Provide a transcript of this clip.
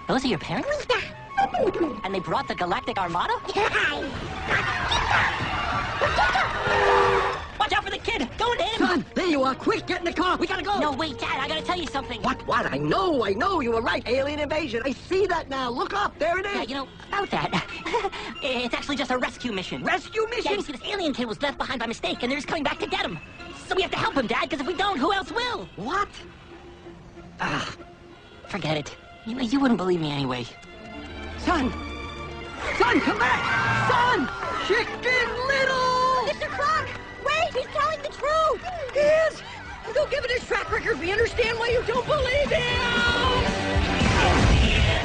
Those are your parents? And they brought the Galactic Armada? Watch out for the kid! Don't hit him! Son, there you are. Quick, get in the car. We gotta go. No, wait, Dad, I gotta tell you something. What? I know. You were right. Alien invasion. I see that now. Look up. There it is. Yeah, you know, about that. It's actually just a rescue mission. Rescue mission? Yeah, you see, this alien kid was left behind by mistake, and they're just coming back to get him. So we have to help him, Dad, because if we don't, who else will? What? Forget it. You wouldn't believe me anyway. Son, come back! Son! Chicken Little! Mr. Clark! Wait, he's telling the truth! He is! Though given his track record, we understand why you don't believe him!